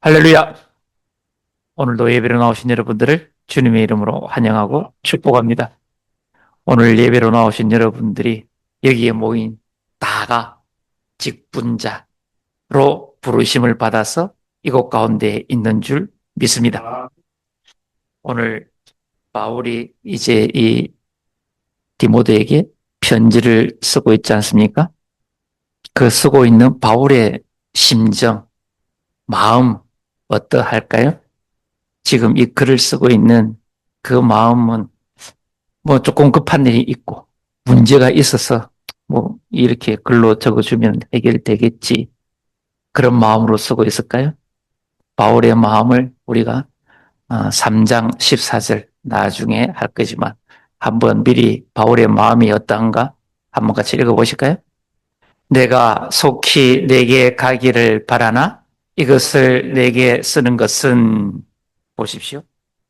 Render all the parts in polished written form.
할렐루야! 오늘도 예배로 나오신 여러분들을 주님의 이름으로 환영하고 축복합니다. 오늘 예배로 나오신 여러분들이 여기에 모인 다가 직분자로 부르심을 받아서 이곳 가운데 있는 줄 믿습니다. 오늘 바울이 이제 이 디모데에게 편지를 쓰고 있지 않습니까? 그 쓰고 있는 바울의 심정, 마음 어떠할까요? 지금 이 글을 쓰고 있는 그 마음은 뭐 조금 급한 일이 있고 문제가 있어서 뭐 이렇게 글로 적어주면 해결되겠지. 그런 마음으로 쓰고 있을까요? 바울의 마음을 우리가 3장 14절 나중에 할 거지만 한번 미리 바울의 마음이 어떠한가 한번 같이 읽어보실까요? 내가 속히 내게 가기를 바라나 이것을 내게 쓰는 것은 보십시오.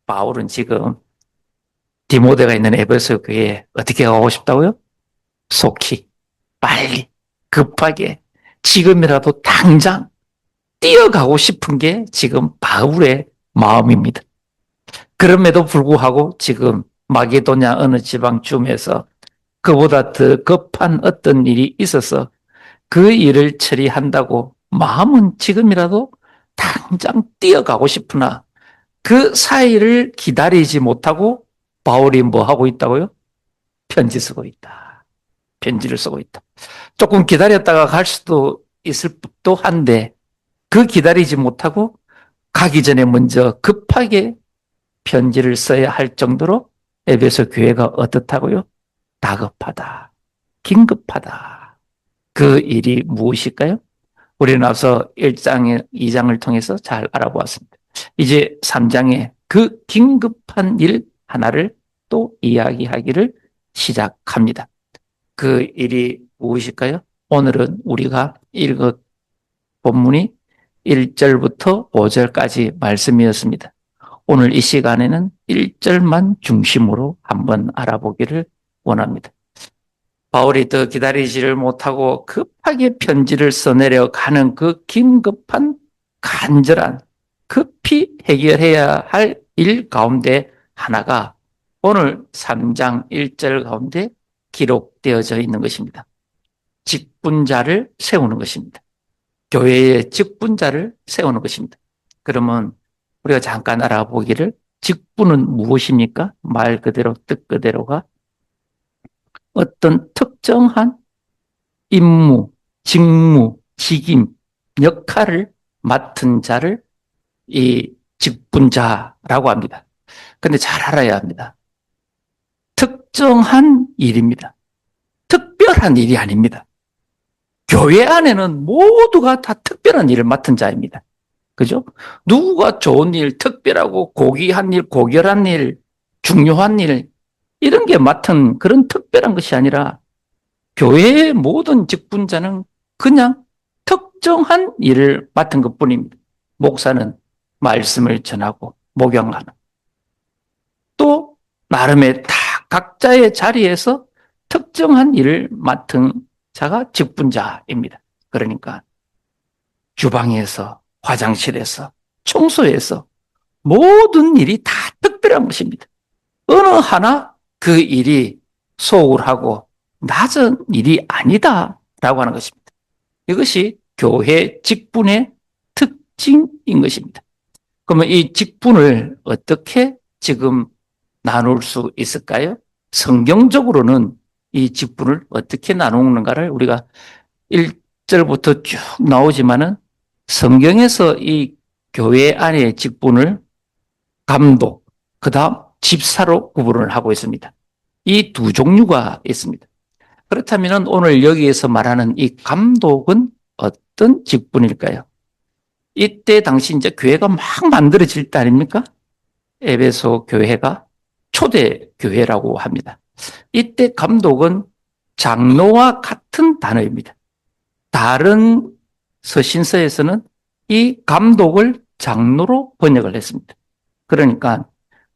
바울은 지금 디모데가 있는 에베소 교회에 어떻게 가고 싶다고요? 속히, 빨리, 급하게, 지금이라도 당장 뛰어가고 싶은 게 지금 바울의 마음입니다. 그럼에도 불구하고 지금 마게도냐 어느 지방쯤에서 그보다 더 급한 어떤 일이 있어서 그 일을 처리한다고 마음은 지금이라도 당장 뛰어가고 싶으나 그 사이를 기다리지 못하고 바울이 뭐 하고 있다고요? 편지 쓰고 있다. 편지를 쓰고 있다. 조금 기다렸다가 갈 수도 있을 법도 한데 그 기다리지 못하고 가기 전에 먼저 급하게 편지를 써야 할 정도로 에베소 교회가 어떻다고요? 다급하다. 긴급하다. 그 일이 무엇일까요? 우리는 앞서 1장, 2장을 통해서 잘 알아보았습니다. 이제 3장에 그 긴급한 일 하나를 또 이야기하기를 시작합니다. 그 일이 무엇일까요? 오늘은 우리가 읽은 본문이 1절부터 5절까지 말씀이었습니다. 오늘 이 시간에는 1절만 중심으로 한번 알아보기를 원합니다. 바울이 더 기다리지를 못하고 급하게 편지를 써내려 가는 그 긴급한 간절한 급히 해결해야 할 일 가운데 하나가 오늘 3장 1절 가운데 기록되어져 있는 것입니다. 직분자를 세우는 것입니다. 교회의 직분자를 세우는 것입니다. 그러면 우리가 잠깐 알아보기를 직분은 무엇입니까? 말 그대로 뜻 그대로가 어떤 특정한 임무, 직무, 직임, 역할을 맡은 자를 이 직분자라고 합니다. 그런데 잘 알아야 합니다. 특정한 일입니다. 특별한 일이 아닙니다. 교회 안에는 모두가 다 특별한 일을 맡은 자입니다. 그죠? 누구가 좋은 일, 특별하고 고귀한 일, 고결한 일, 중요한 일, 이런 게 맡은 그런 특별한 것이 아니라 교회의 모든 직분자는 그냥 특정한 일을 맡은 것 뿐입니다. 목사는 말씀을 전하고 목양하는. 또 나름의 다 각자의 자리에서 특정한 일을 맡은 자가 직분자입니다. 그러니까 주방에서, 화장실에서, 청소에서 모든 일이 다 특별한 것입니다. 어느 하나 그 일이 소홀하고 낮은 일이 아니다라고 하는 것입니다. 이것이 교회 직분의 특징인 것입니다. 그러면 이 직분을 어떻게 지금 나눌 수 있을까요? 성경적으로는 이 직분을 어떻게 나누는가를 우리가 1절부터 쭉 나오지만은 성경에서 이 교회 안의 직분을 감독, 그 다음 집사로 구분을 하고 있습니다. 이 두 종류가 있습니다. 그렇다면 오늘 여기에서 말하는 이 감독은 어떤 직분일까요? 이때 당시 이제 교회가 막 만들어질 때 아닙니까? 에베소 교회가 초대 교회라고 합니다. 이때 감독은 장로와 같은 단어입니다. 다른 서신서에서는 이 감독을 장로로 번역을 했습니다. 그러니까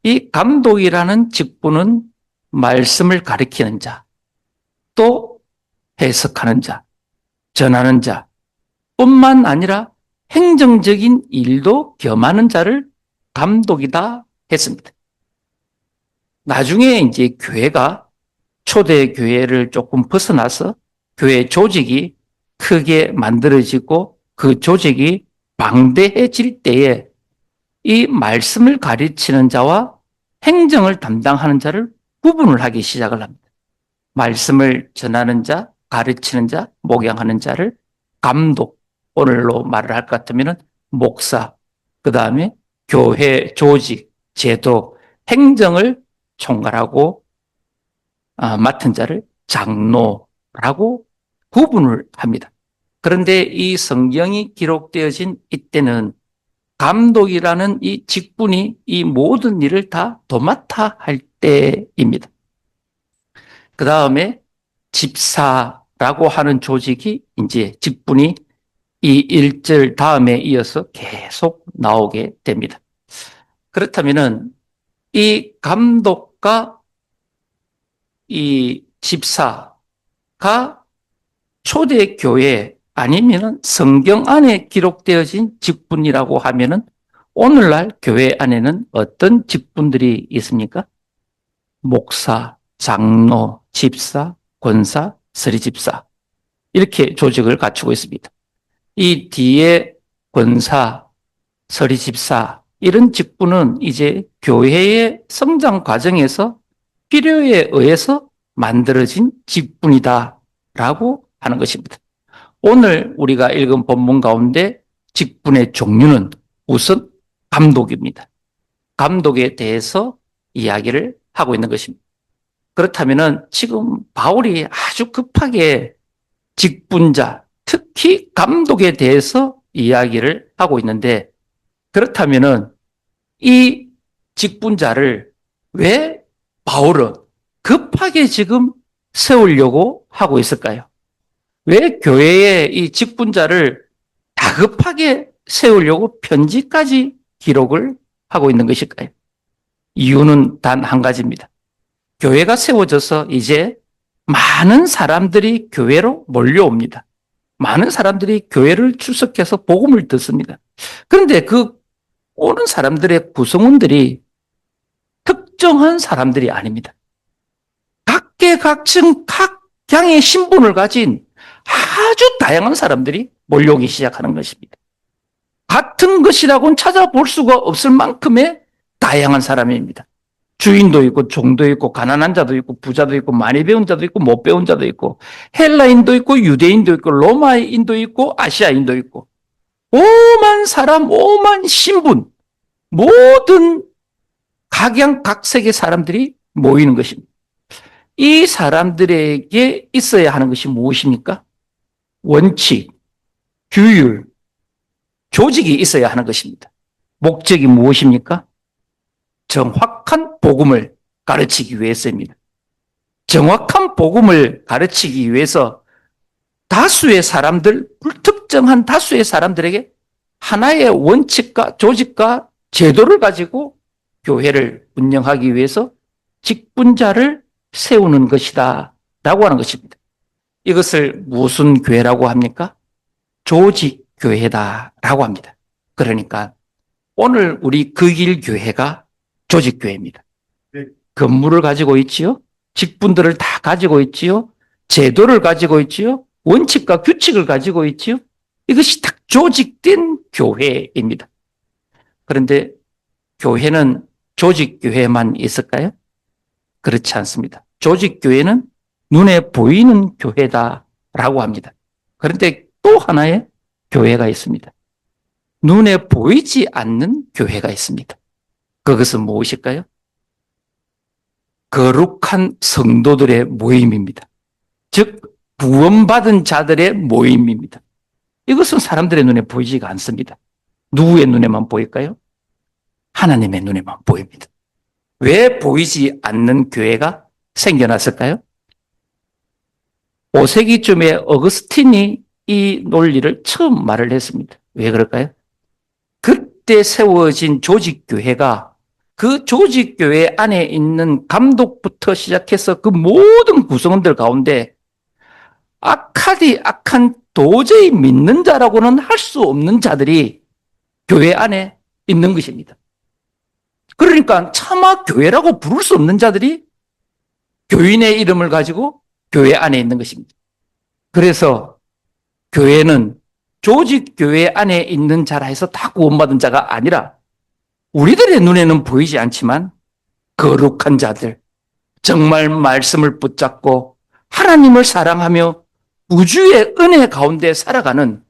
이 감독이라는 직분은 말씀을 가리키는 자, 또 해석하는 자, 전하는 자 뿐만 아니라 행정적인 일도 겸하는 자를 감독이다 했습니다. 나중에 이제 교회가 초대 교회를 조금 벗어나서 교회 조직이 크게 만들어지고 그 조직이 방대해질 때에 이 말씀을 가르치는 자와 행정을 담당하는 자를 구분을 하기 시작을 합니다. 말씀을 전하는 자, 가르치는 자, 목양하는 자를 감독, 오늘로 말을 할 것 같으면 목사, 그 다음에 교회 조직, 제도, 행정을 총괄하고 맡은 자를 장로라고 구분을 합니다. 그런데 이 성경이 기록되어진 이때는 감독이라는 이 직분이 이 모든 일을 다 도맡아 할 때입니다. 그 다음에 집사라고 하는 조직이 이제 직분이 이 1절 다음에 이어서 계속 나오게 됩니다. 그렇다면은 이 감독과 이 집사가 초대교회 아니면은 성경 안에 기록되어진 직분이라고 하면은 오늘날 교회 안에는 어떤 직분들이 있습니까? 목사, 장로, 집사, 권사, 서리집사 이렇게 조직을 갖추고 있습니다. 이 뒤에 권사, 서리집사 이런 직분은 이제 교회의 성장 과정에서 필요에 의해서 만들어진 직분이다라고 하는 것입니다. 오늘 우리가 읽은 본문 가운데 직분의 종류는 우선 감독입니다. 감독에 대해서 이야기를 하고 있는 것입니다. 그렇다면은 지금 바울이 아주 급하게 직분자, 특히 감독에 대해서 이야기를 하고 있는데 그렇다면은 이 직분자를 왜 바울은 급하게 지금 세우려고 하고 있을까요? 왜 교회에 이 직분자를 다급하게 세우려고 편지까지 기록을 하고 있는 것일까요? 이유는 단 한 가지입니다. 교회가 세워져서 이제 많은 사람들이 교회로 몰려옵니다. 많은 사람들이 교회를 출석해서 복음을 듣습니다. 그런데 그 오는 사람들의 구성원들이 특정한 사람들이 아닙니다. 각계각층 각양의 신분을 가진 아주 다양한 사람들이 몰려오기 시작하는 것입니다. 같은 것이라고는 찾아볼 수가 없을 만큼의 다양한 사람입니다. 주인도 있고 종도 있고 가난한 자도 있고 부자도 있고 많이 배운 자도 있고 못 배운 자도 있고 헬라인도 있고 유대인도 있고 로마인도 있고 아시아인도 있고 오만 사람, 오만 신분, 모든 각양각색의 사람들이 모이는 것입니다. 이 사람들에게 있어야 하는 것이 무엇입니까? 원칙, 규율, 조직이 있어야 하는 것입니다. 목적이 무엇입니까? 정확한 복음을 가르치기 위해서입니다. 정확한 복음을 가르치기 위해서 다수의 사람들, 불특정한 다수의 사람들에게 하나의 원칙과 조직과 제도를 가지고 교회를 운영하기 위해서 직분자를 세우는 것이다 라고 하는 것입니다. 이것을 무슨 교회라고 합니까? 조직교회다라고 합니다. 그러니까 오늘 우리 그길교회가 조직교회입니다. 건물을 가지고 있지요. 직분들을 다 가지고 있지요. 제도를 가지고 있지요. 원칙과 규칙을 가지고 있지요. 이것이 딱 조직된 교회입니다. 그런데 교회는 조직교회만 있을까요? 그렇지 않습니다. 조직교회는 눈에 보이는 교회다라고 합니다. 그런데 또 하나의 교회가 있습니다. 눈에 보이지 않는 교회가 있습니다. 그것은 무엇일까요? 거룩한 성도들의 모임입니다. 즉 구원받은 자들의 모임입니다. 이것은 사람들의 눈에 보이지가 않습니다. 누구의 눈에만 보일까요? 하나님의 눈에만 보입니다. 왜 보이지 않는 교회가 생겨났을까요? 5세기쯤에 어거스틴이 이 논리를 처음 말을 했습니다. 왜 그럴까요? 그때 세워진 조직교회가 그 조직교회 안에 있는 감독부터 시작해서 그 모든 구성원들 가운데 악한 도저히 믿는 자라고는 할 수 없는 자들이 교회 안에 있는 것입니다. 그러니까 차마 교회라고 부를 수 없는 자들이 교인의 이름을 가지고 교회 안에 있는 것입니다. 그래서 교회는 조직 교회 안에 있는 자라 해서 다 구원받은 자가 아니라 우리들의 눈에는 보이지 않지만 거룩한 자들, 정말 말씀을 붙잡고 하나님을 사랑하며 우주의 은혜 가운데 살아가는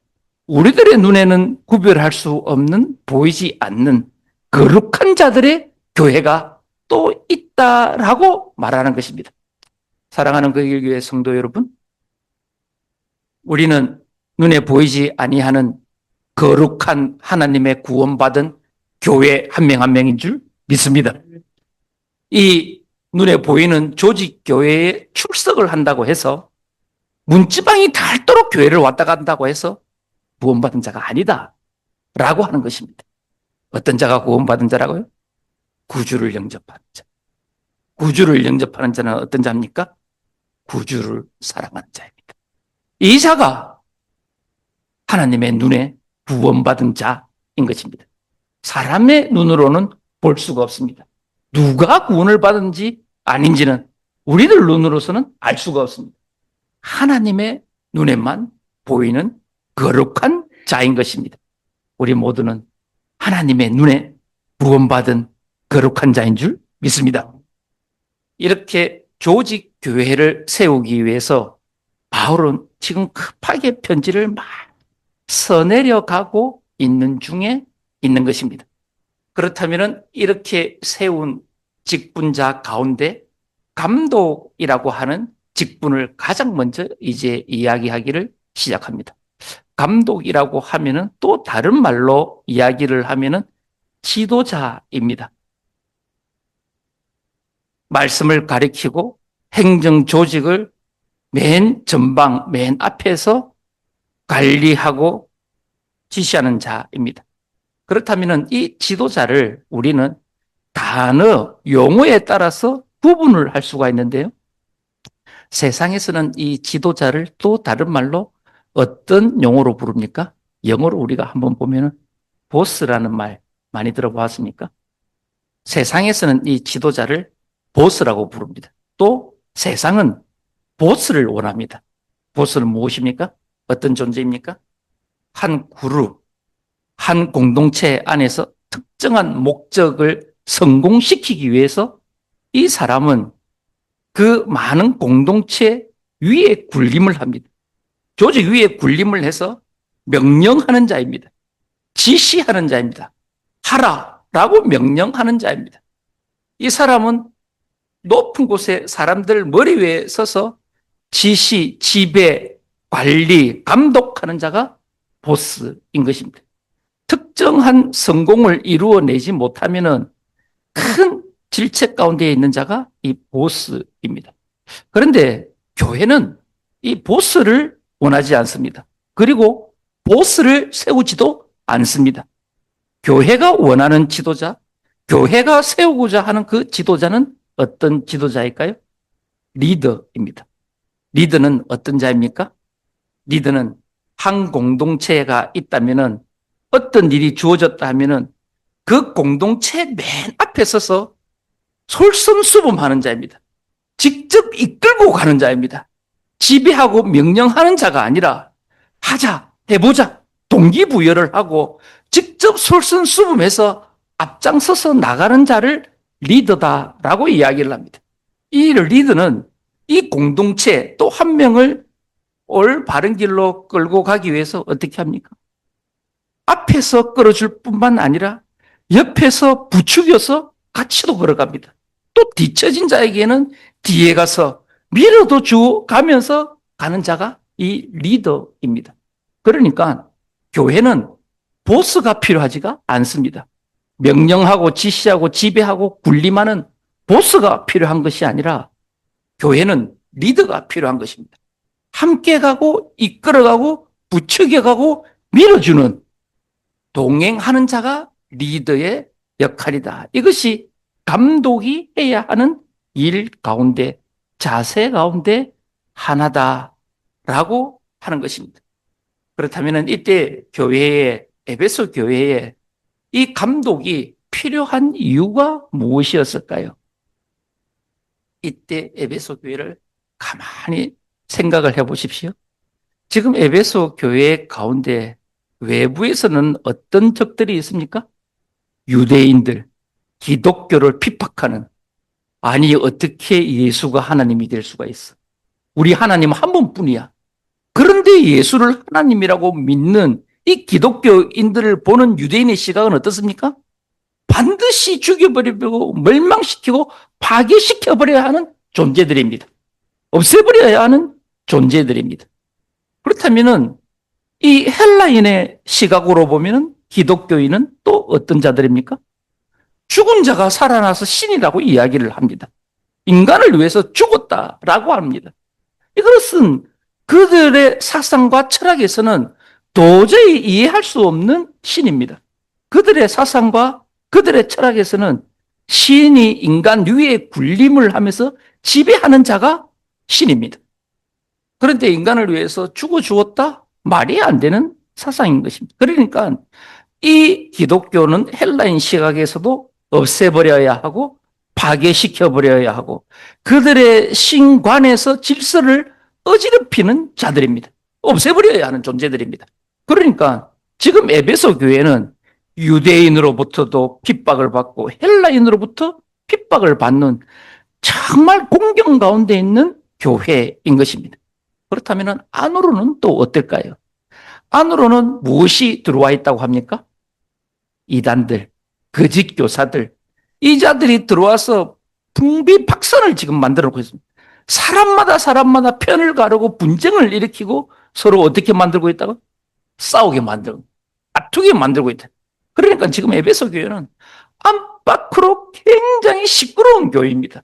우리들의 눈에는 구별할 수 없는 보이지 않는 거룩한 자들의 교회가 또 있다라고 말하는 것입니다. 사랑하는 거길교회 성도 여러분, 우리는 눈에 보이지 아니하는 거룩한 하나님의 구원받은 교회 한 명 한 명인 줄 믿습니다. 이 눈에 보이는 조직 교회에 출석을 한다고 해서 문지방이 닳도록 교회를 왔다 간다고 해서 구원받은 자가 아니다 라고 하는 것입니다. 어떤 자가 구원받은 자라고요? 구주를 영접하는 자. 구주를 영접하는 자는 어떤 자입니까? 구주를 사랑하는 자입니다. 이 자가 하나님의 눈에 구원받은 자인 것입니다. 사람의 눈으로는 볼 수가 없습니다. 누가 구원을 받은지 아닌지는 우리들 눈으로서는 알 수가 없습니다. 하나님의 눈에만 보이는 거룩한 자인 것입니다. 우리 모두는 하나님의 눈에 구원받은 거룩한 자인 줄 믿습니다. 이렇게 조직 교회를 세우기 위해서 바울은 지금 급하게 편지를 막 써내려가고 있는 중에 있는 것입니다. 그렇다면 이렇게 세운 직분자 가운데 감독이라고 하는 직분을 가장 먼저 이제 이야기하기를 시작합니다. 감독이라고 하면은 또 다른 말로 이야기를 하면은 지도자입니다. 말씀을 가리키고 행정 조직을 맨 전방, 맨 앞에서 관리하고 지시하는 자입니다. 그렇다면 이 지도자를 우리는 단어, 용어에 따라서 구분을 할 수가 있는데요. 세상에서는 이 지도자를 또 다른 말로 어떤 용어로 부릅니까? 영어로 우리가 한번 보면은 보스라는 말 많이 들어보았습니까? 세상에서는 이 지도자를 보스라고 부릅니다. 또 세상은 보스를 원합니다. 보스는 무엇입니까? 어떤 존재입니까? 한 그룹, 한 공동체 안에서 특정한 목적을 성공시키기 위해서 이 사람은 그 많은 공동체 위에 군림을 합니다. 조직 위에 군림을 해서 명령하는 자입니다. 지시하는 자입니다. 하라라고 명령하는 자입니다. 이 사람은 높은 곳에 사람들 머리 위에 서서 지시, 지배, 관리, 감독하는 자가 보스인 것입니다. 특정한 성공을 이루어내지 못하면은 큰 질책 가운데 있는 자가 이 보스입니다. 그런데 교회는 이 보스를 원하지 않습니다. 그리고 보스를 세우지도 않습니다. 교회가 원하는 지도자, 교회가 세우고자 하는 그 지도자는 어떤 지도자일까요? 리더입니다. 리더는 어떤 자입니까? 리더는 한 공동체가 있다면은 어떤 일이 주어졌다 하면은 그 공동체 맨 앞에 서서 솔선수범하는 자입니다. 직접 이끌고 가는 자입니다. 지배하고 명령하는 자가 아니라 하자, 해보자, 동기부여를 하고 직접 솔선수범해서 앞장서서 나가는 자를 리더다라고 이야기를 합니다. 이 리더는 이 공동체 또 한 명을 올 바른 길로 끌고 가기 위해서 어떻게 합니까? 앞에서 끌어줄 뿐만 아니라 옆에서 부추겨서 같이도 걸어갑니다. 또 뒤처진 자에게는 뒤에 가서 밀어도 주고 가면서 가는 자가 이 리더입니다. 그러니까 교회는 보스가 필요하지가 않습니다. 명령하고 지시하고 지배하고 군림하는 보스가 필요한 것이 아니라 교회는 리더가 필요한 것입니다. 함께 가고 이끌어가고 부추겨가고 밀어주는 동행하는 자가 리더의 역할이다. 이것이 감독이 해야 하는 일 가운데 자세 가운데 하나다라고 하는 것입니다. 그렇다면 이때 교회에, 에베소 교회에 이 감독이 필요한 이유가 무엇이었을까요? 이때 에베소 교회를 가만히 생각을 해 보십시오. 지금 에베소 교회 가운데 외부에서는 어떤 적들이 있습니까? 유대인들, 기독교를 핍박하는, 아니 어떻게 예수가 하나님이 될 수가 있어? 우리 하나님은 한 분뿐이야. 그런데 예수를 하나님이라고 믿는 이 기독교인들을 보는 유대인의 시각은 어떻습니까? 반드시 죽여버리고 멸망시키고 파괴시켜버려야 하는 존재들입니다. 없애버려야 하는 존재들입니다. 그렇다면은 이 헬라인의 시각으로 보면은 기독교인은 또 어떤 자들입니까? 죽은 자가 살아나서 신이라고 이야기를 합니다. 인간을 위해서 죽었다라고 합니다. 이것은 그들의 사상과 철학에서는 도저히 이해할 수 없는 신입니다. 그들의 사상과 그들의 철학에서는 신이 인간 위에 군림을 하면서 지배하는 자가 신입니다. 그런데 인간을 위해서 죽어 주었다? 말이 안 되는 사상인 것입니다. 그러니까 이 기독교는 헬라인 시각에서도 없애버려야 하고 파괴시켜버려야 하고 그들의 신관에서 질서를 어지럽히는 자들입니다. 없애버려야 하는 존재들입니다. 그러니까 지금 에베소 교회는 유대인으로부터도 핍박을 받고 헬라인으로부터 핍박을 받는 정말 공경 가운데 있는 교회인 것입니다. 그렇다면 안으로는 또 어떨까요? 안으로는 무엇이 들어와 있다고 합니까? 이단들, 거짓 교사들, 이 자들이 들어와서 풍비박산을 지금 만들어놓고 있습니다. 사람마다 편을 가르고 분쟁을 일으키고 서로 어떻게 만들고 있다고? 싸우게 만들고, 다투게 만들고 있다. 그러니까 지금 에베소 교회는 안팎으로 굉장히 시끄러운 교회입니다.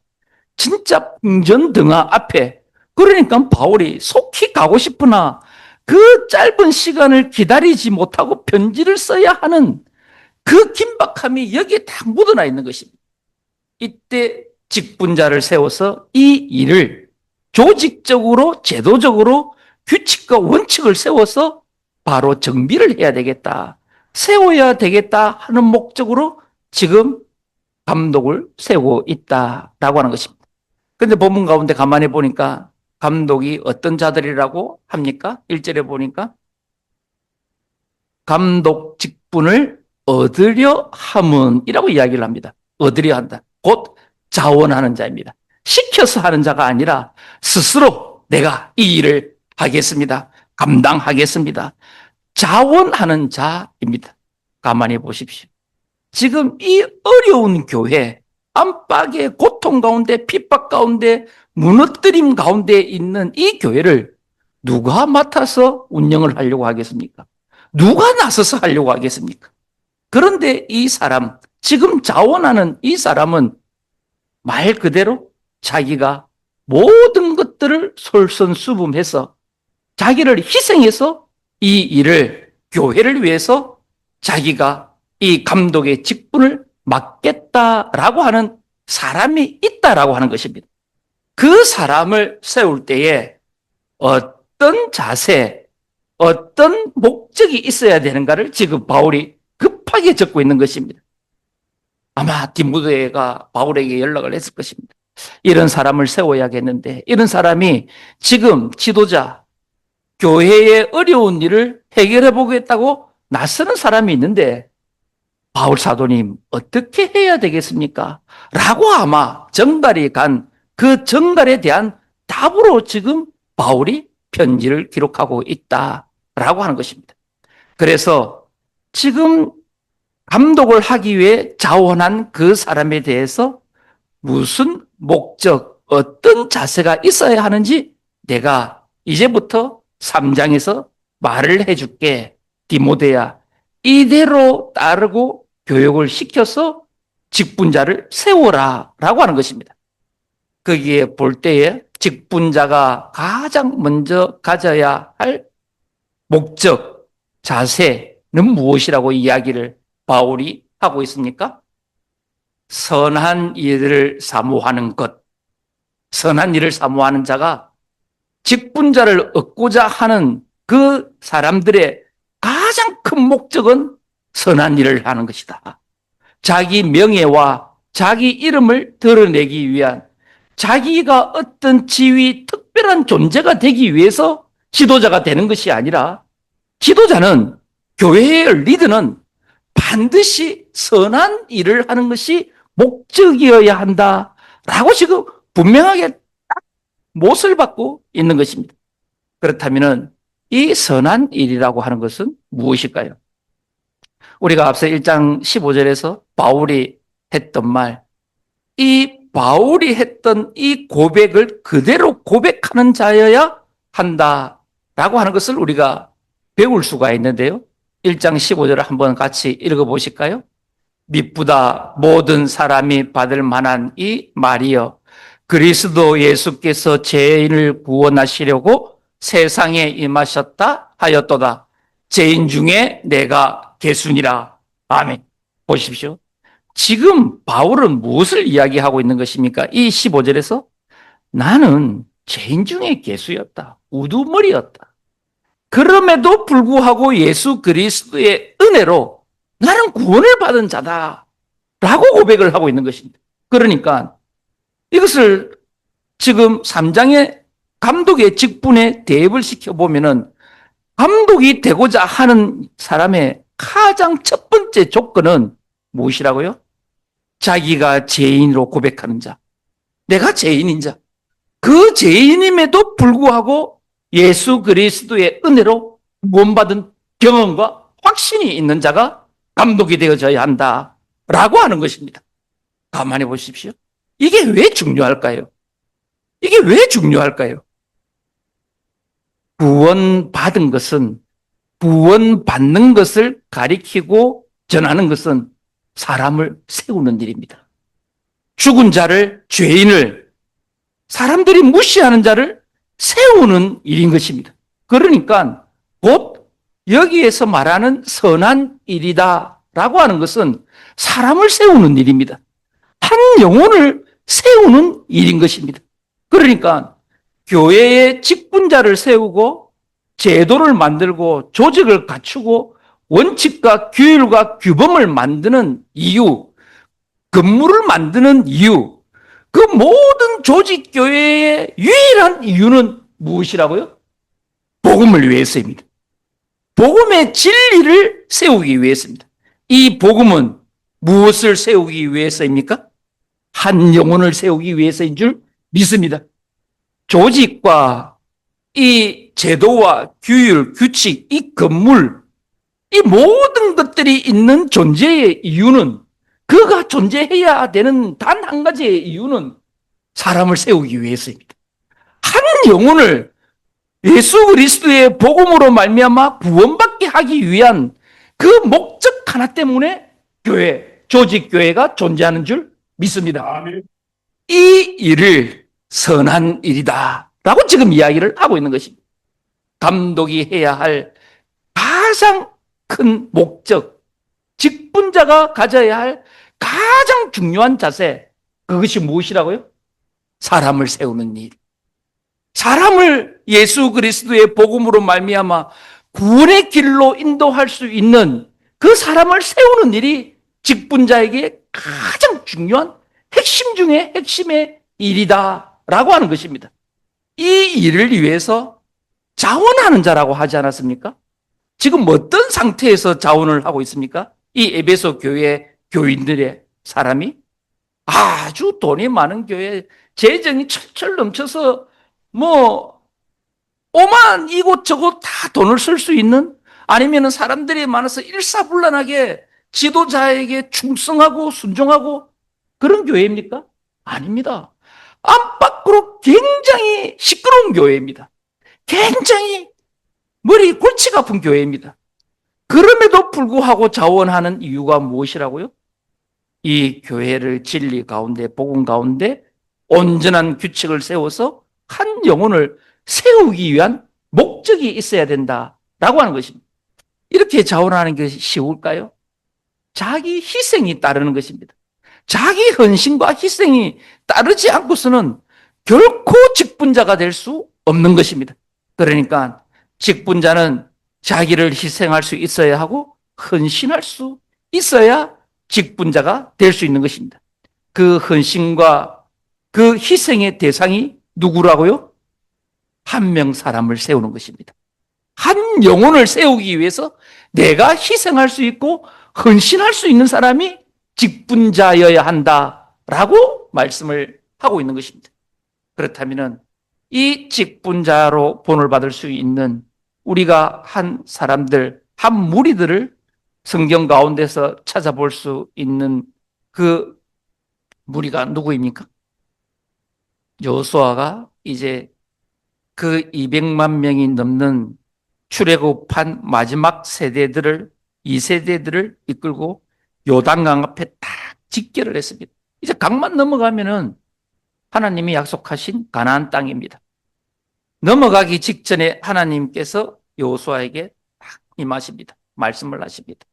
진짜 풍전등화 앞에. 그러니까 바울이 속히 가고 싶으나 그 짧은 시간을 기다리지 못하고 편지를 써야 하는 그 긴박함이 여기에 다 묻어나 있는 것입니다. 이때 직분자를 세워서 이 일을 조직적으로 제도적으로 규칙과 원칙을 세워서 바로 정비를 해야 되겠다, 세워야 되겠다 하는 목적으로 지금 감독을 세우고 있다라고 하는 것입니다. 그런데 본문 가운데 가만히 보니까 감독이 어떤 자들이라고 합니까? 1절에 보니까 감독 직분을 얻으려 함은이라고 이야기를 합니다. 얻으려 한다. 곧 자원하는 자입니다. 시켜서 하는 자가 아니라 스스로 내가 이 일을 하겠습니다. 감당하겠습니다. 자원하는 자입니다. 가만히 보십시오. 지금 이 어려운 교회, 안팎의 고통 가운데, 핍박 가운데, 무너뜨림 가운데 있는 이 교회를 누가 맡아서 운영을 하려고 하겠습니까? 누가 나서서 하려고 하겠습니까? 그런데 이 사람, 지금 자원하는 이 사람은 말 그대로 자기가 모든 것들을 솔선수범해서 자기를 희생해서 이 일을, 교회를 위해서 자기가 이 감독의 직분을 맡겠다라고 하는 사람이 있다라고 하는 것입니다. 그 사람을 세울 때에 어떤 자세, 어떤 목적이 있어야 되는가를 지금 바울이 급하게 적고 있는 것입니다. 아마 디모데가 바울에게 연락을 했을 것입니다. 이런 사람을 세워야겠는데, 이런 사람이 지금 지도자, 교회의 어려운 일을 해결해 보겠다고 나서는 사람이 있는데 바울 사도님 어떻게 해야 되겠습니까? 라고 아마 정갈이 간 그 정갈에 대한 답으로 지금 바울이 편지를 기록하고 있다라고 하는 것입니다. 그래서 지금 감독을 하기 위해 자원한 그 사람에 대해서 무슨 목적, 어떤 자세가 있어야 하는지 내가 이제부터 3장에서 말을 해줄게. 디모데야, 이대로 따르고 교육을 시켜서 직분자를 세워라 라고 하는 것입니다. 거기에 볼 때에 직분자가 가장 먼저 가져야 할 목적, 자세는 무엇이라고 이야기를 바울이 하고 있습니까? 선한 일을 사모하는 것. 선한 일을 사모하는 자가 직분자를 얻고자 하는 그 사람들의 가장 큰 목적은 선한 일을 하는 것이다. 자기 명예와 자기 이름을 드러내기 위한, 자기가 어떤 지위, 특별한 존재가 되기 위해서 지도자가 되는 것이 아니라, 지도자는, 교회의 리더는 반드시 선한 일을 하는 것이 목적이어야 한다라고 지금 분명하게 딱 못을 받고 있는 것입니다. 그렇다면 이 선한 일이라고 하는 것은 무엇일까요? 우리가 앞서 1장 15절에서 바울이 했던 말, 이 바울이 했던 이 고백을 그대로 고백하는 자여야 한다라고 하는 것을 우리가 배울 수가 있는데요. 1장 15절을 한번 같이 읽어보실까요? 미쁘다 모든 사람이 받을 만한 이 말이여, 그리스도 예수께서 죄인을 구원하시려고 세상에 임하셨다 하였도다. 죄인 중에 내가 개순이라. 아멘. 보십시오. 지금 바울은 무엇을 이야기하고 있는 것입니까? 이 15절에서 나는 죄인 중에 개수였다. 우두머리였다. 그럼에도 불구하고 예수 그리스도의 은혜로 나는 구원을 받은 자다 라고 고백을 하고 있는 것입니다. 그러니까 이것을 지금 3장의 감독의 직분에 대입을 시켜보면은, 감독이 되고자 하는 사람의 가장 첫 번째 조건은 무엇이라고요? 자기가 죄인으로 고백하는 자. 내가 죄인인 자. 그 죄인임에도 불구하고 예수 그리스도의 은혜로 구원받은 경험과 확신이 있는 자가 감독이 되어져야 한다라고 하는 것입니다. 가만히 보십시오. 이게 왜 중요할까요? 이게 왜 중요할까요? 구원받은 것은, 구원받는 것을 가리키고 전하는 것은 사람을 세우는 일입니다. 죽은 자를, 죄인을, 사람들이 무시하는 자를 세우는 일인 것입니다. 그러니까 곧 여기에서 말하는 선한 일이다라고 하는 것은 사람을 세우는 일입니다. 한 영혼을 세우는 일인 것입니다. 그러니까 교회의 직분자를 세우고 제도를 만들고 조직을 갖추고 원칙과 규율과 규범을 만드는 이유, 건물을 만드는 이유, 그 모든 조직 교회의 유일한 이유는 무엇이라고요? 복음을 위해서입니다. 복음의 진리를 세우기 위해서입니다. 이 복음은 무엇을 세우기 위해서입니까? 한 영혼을 세우기 위해서인 줄 믿습니다. 조직과 이 제도와 규율, 규칙, 이 건물, 이 모든 것들이 있는 존재의 이유는, 그가 존재해야 되는 단 한 가지의 이유는 사람을 세우기 위해서입니다. 한 영혼을 예수 그리스도의 복음으로 말미암아 구원받게 하기 위한 그 목적 하나 때문에 교회, 조직교회가 존재하는 줄 믿습니다. 이 일을 선한 일이다 라고 지금 이야기를 하고 있는 것입니다. 감독이 해야 할 가장 큰 목적, 직분자가 가져야 할 가장 중요한 자세, 그것이 무엇이라고요? 사람을 세우는 일. 사람을 예수 그리스도의 복음으로 말미암아 구원의 길로 인도할 수 있는 그 사람을 세우는 일이 직분자에게 가장 중요한 핵심 중에 핵심의 일이다라고 하는 것입니다. 이 일을 위해서 자원하는 자라고 하지 않았습니까? 지금 어떤 상태에서 자원을 하고 있습니까? 이 에베소 교회 교인들의 사람이 아주 돈이 많은 교회, 재정이 철철 넘쳐서 오만 이곳저곳 다 돈을 쓸 수 있는, 아니면 사람들이 많아서 일사불란하게 지도자에게 충성하고 순종하고 그런 교회입니까? 아닙니다. 안팎으로 굉장히 시끄러운 교회입니다. 굉장히 머리 골치가 아픈 교회입니다. 그럼에도 불구하고 자원하는 이유가 무엇이라고요? 이 교회를 진리 가운데, 복음 가운데 온전한 규칙을 세워서 한 영혼을 세우기 위한 목적이 있어야 된다라고 하는 것입니다. 이렇게 자원하는 것이 쉬울까요? 자기 희생이 따르는 것입니다. 자기 헌신과 희생이 따르지 않고서는 결코 직분자가 될 수 없는 것입니다. 그러니까 직분자는 자기를 희생할 수 있어야 하고 헌신할 수 있어야 직분자가 될 수 있는 것입니다. 그 헌신과 그 희생의 대상이 누구라고요? 한 명 사람을 세우는 것입니다. 한 영혼을 세우기 위해서 내가 희생할 수 있고 헌신할 수 있는 사람이 직분자여야 한다라고 말씀을 하고 있는 것입니다. 그렇다면 이 직분자로 본을 받을 수 있는 우리가 한 사람들, 한 무리들을 성경 가운데서 찾아볼 수 있는 그 무리가 누구입니까? 여호수아가 이제 그 200만 명이 넘는 출애굽한 마지막 세대들을 2세대들을 이끌고 요단강 앞에 딱 직결을 했습니다. 이제 강만 넘어가면은 하나님이 약속하신 가나안 땅입니다. 넘어가기 직전에 하나님께서 여호수아에게 딱 임하십니다. 말씀을 하십니다.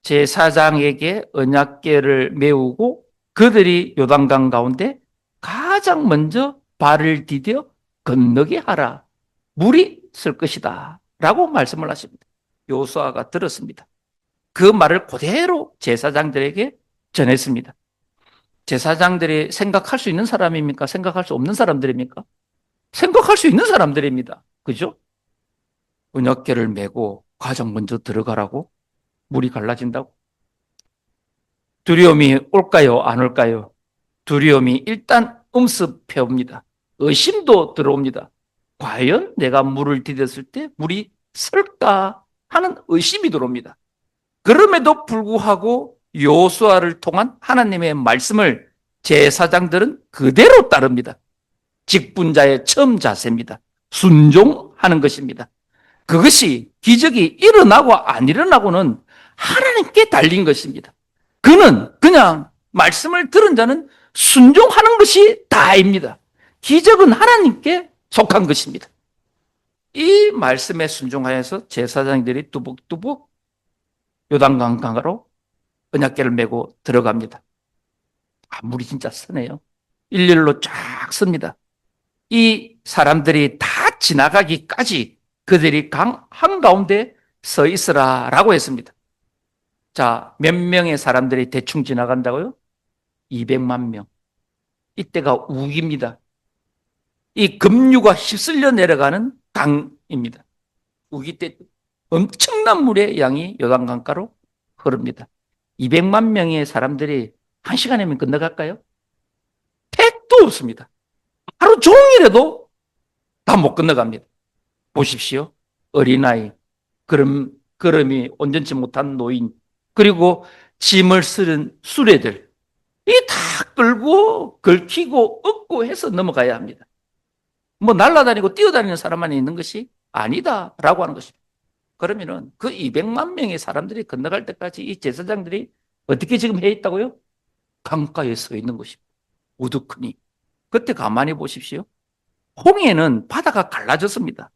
제사장에게 언약궤를 메우고 그들이 요단강 가운데 가장 먼저 발을 디뎌 건너게 하라. 물이 쓸 것이다. 라고 말씀을 하십니다. 여호수아가 들었습니다. 그 말을 그대로 제사장들에게 전했습니다. 제사장들이 생각할 수 있는 사람입니까? 생각할 수 없는 사람들입니까? 생각할 수 있는 사람들입니다. 그죠? 언약궤를 메고 가장 먼저 들어가라고? 물이 갈라진다고? 두려움이 올까요? 안 올까요? 두려움이 일단 엄습해 옵니다. 의심도 들어옵니다. 과연 내가 물을 디뎠을 때 물이 설까 하는 의심이 들어옵니다. 그럼에도 불구하고 여호수아를 통한 하나님의 말씀을 제사장들은 그대로 따릅니다. 직분자의 처음 자세입니다. 순종하는 것입니다. 그것이 기적이 일어나고 안 일어나고는 하나님께 달린 것입니다. 그는 그냥 말씀을 들은 자는 순종하는 것이 다입니다. 기적은 하나님께 속한 것입니다. 이 말씀에 순종하여서 제사장들이 뚜벅뚜벅 요단강 강가로 언약궤를 메고 들어갑니다. 물이 진짜 쓰네요. 일렬로 쫙 씁니다. 이 사람들이 다 지나가기까지 그들이 강 한가운데 서 있으라라고 했습니다. 자, 몇 명의 사람들이 대충 지나간다고요? 200만 명. 이때가 우기입니다. 이 급류가 휩쓸려 내려가는 강입니다. 우기 때 엄청난 물의 양이 요단강가로 흐릅니다. 200만 명의 사람들이 한 시간이면 건너갈까요? 택도 없습니다. 하루 종일에도 다 못 건너갑니다. 보십시오. 어린아이, 걸음이 온전치 못한 노인, 그리고 짐을 실은 수레들, 이 다 끌고 걸키고 업고 해서 넘어가야 합니다. 뭐 날아다니고 뛰어다니는 사람만 있는 것이 아니다라고 하는 것입니다. 그러면은 그 200만 명의 사람들이 건너갈 때까지 이 제사장들이 어떻게 지금 해 있다고요? 강가에 서 있는 것입니다. 우두커니. 그때 가만히 보십시오. 홍해는 바다가 갈라졌습니다.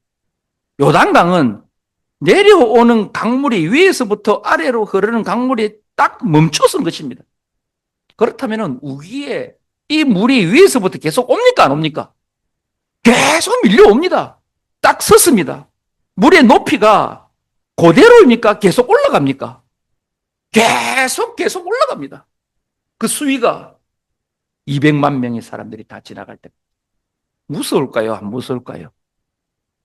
요단강은 내려오는 강물이 위에서부터 아래로 흐르는 강물이 딱 멈춰선 것입니다. 그렇다면 우기에 이 물이 위에서부터 계속 옵니까? 안 옵니까? 계속 밀려옵니다. 딱 섰습니다. 물의 높이가 그대로입니까? 계속 올라갑니까? 계속 올라갑니다. 그 수위가 200만 명의 사람들이 다 지나갈 때 무서울까요? 안 무서울까요?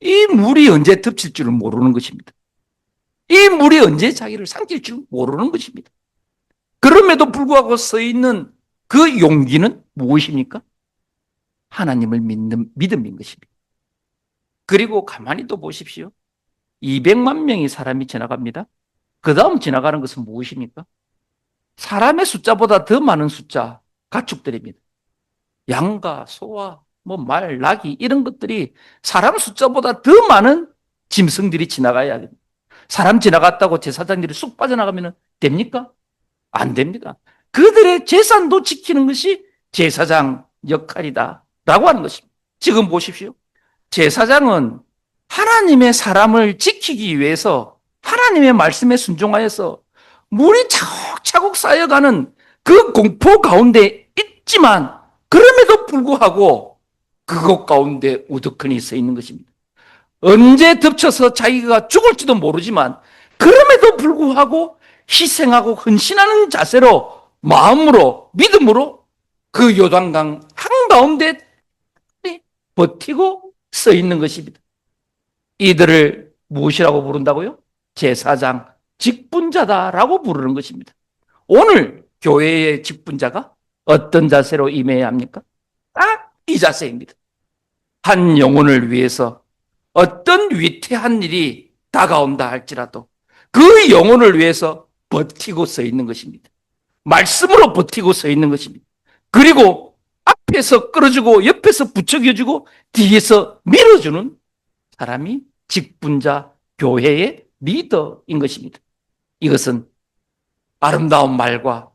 이 물이 언제 덮칠 줄을 모르는 것입니다. 이 물이 언제 자기를 삼킬 줄 모르는 것입니다. 그럼에도 불구하고 서 있는 그 용기는 무엇입니까? 하나님을 믿는 믿음인 것입니다. 그리고 가만히 또 보십시오. 200만 명의 사람이 지나갑니다. 그 다음 지나가는 것은 무엇입니까? 사람의 숫자보다 더 많은 숫자, 가축들입니다. 양과 소와 말, 나귀 이런 것들이 사람 숫자보다 더 많은 짐승들이 지나가야 됩니다. 사람 지나갔다고 제사장들이 쑥 빠져나가면 됩니까? 안 됩니다. 그들의 재산도 지키는 것이 제사장 역할이다라고 하는 것입니다. 지금 보십시오. 제사장은 하나님의 사람을 지키기 위해서 하나님의 말씀에 순종하여서 물이 차곡차곡 쌓여가는 그 공포 가운데 있지만 그럼에도 불구하고 그것 가운데 우두커니 서 있는 것입니다. 언제 덮쳐서 자기가 죽을지도 모르지만 그럼에도 불구하고 희생하고 헌신하는 자세로 마음으로 믿음으로 그 요단강 한가운데 버티고 서 있는 것입니다. 이들을 무엇이라고 부른다고요? 제사장, 직분자다라고 부르는 것입니다. 오늘 교회의 직분자가 어떤 자세로 임해야 합니까? 딱 이 자세입니다. 한 영혼을 위해서 어떤 위태한 일이 다가온다 할지라도 그 영혼을 위해서 버티고 서 있는 것입니다. 말씀으로 버티고 서 있는 것입니다. 그리고 앞에서 끌어주고 옆에서 부추겨주고 뒤에서 밀어주는 사람이 직분자 교회의 리더인 것입니다. 이것은 아름다운 말과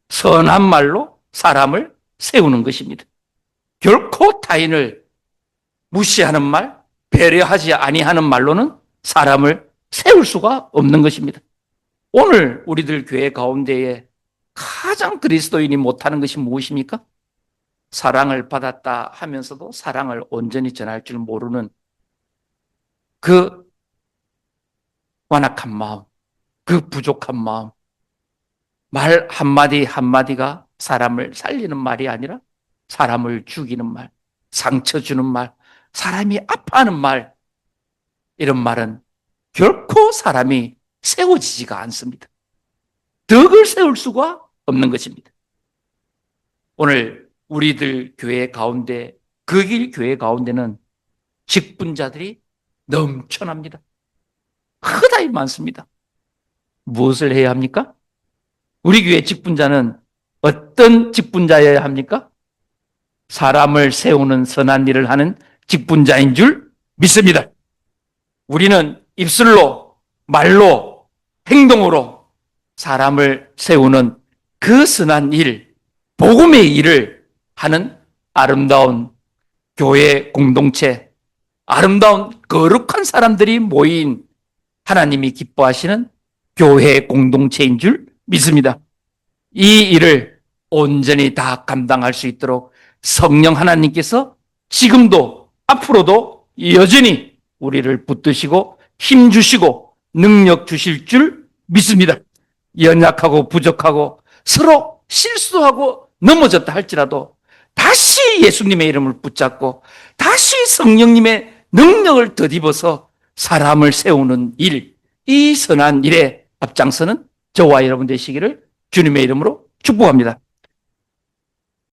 선한 말로 사람을 세우는 것입니다. 결코 타인을 무시하는 말, 배려하지 아니하는 말로는 사람을 세울 수가 없는 것입니다. 오늘 우리들 교회 가운데에 가장 그리스도인이 못하는 것이 무엇입니까? 사랑을 받았다 하면서도 사랑을 온전히 전할 줄 모르는 그 완악한 마음, 그 부족한 마음, 말 한마디 한마디가 사람을 살리는 말이 아니라 사람을 죽이는 말, 상처 주는 말, 사람이 아파하는 말, 이런 말은 결코 사람이 세워지지가 않습니다. 덕을 세울 수가 없는 것입니다. 오늘 우리들 교회 가운데, 그 길 교회 가운데는 직분자들이 넘쳐납니다. 크다이 많습니다. 무엇을 해야 합니까? 우리 교회 직분자는 어떤 직분자여야 합니까? 사람을 세우는 선한 일을 하는 직분자인 줄 믿습니다. 우리는 입술로, 말로, 행동으로 사람을 세우는 그 선한 일, 복음의 일을 하는 아름다운 교회 공동체, 아름다운 거룩한 사람들이 모인 하나님이 기뻐하시는 교회 공동체인 줄 믿습니다. 이 일을 온전히 다 감당할 수 있도록 성령 하나님께서 지금도 앞으로도 여전히 우리를 붙드시고 힘 주시고 능력 주실 줄 믿습니다. 연약하고 부족하고 서로 실수하고 넘어졌다 할지라도 다시 예수님의 이름을 붙잡고 다시 성령님의 능력을 덧입어서 사람을 세우는 일, 이 선한 일에 앞장서는 저와 여러분 되시기를 주님의 이름으로 축복합니다.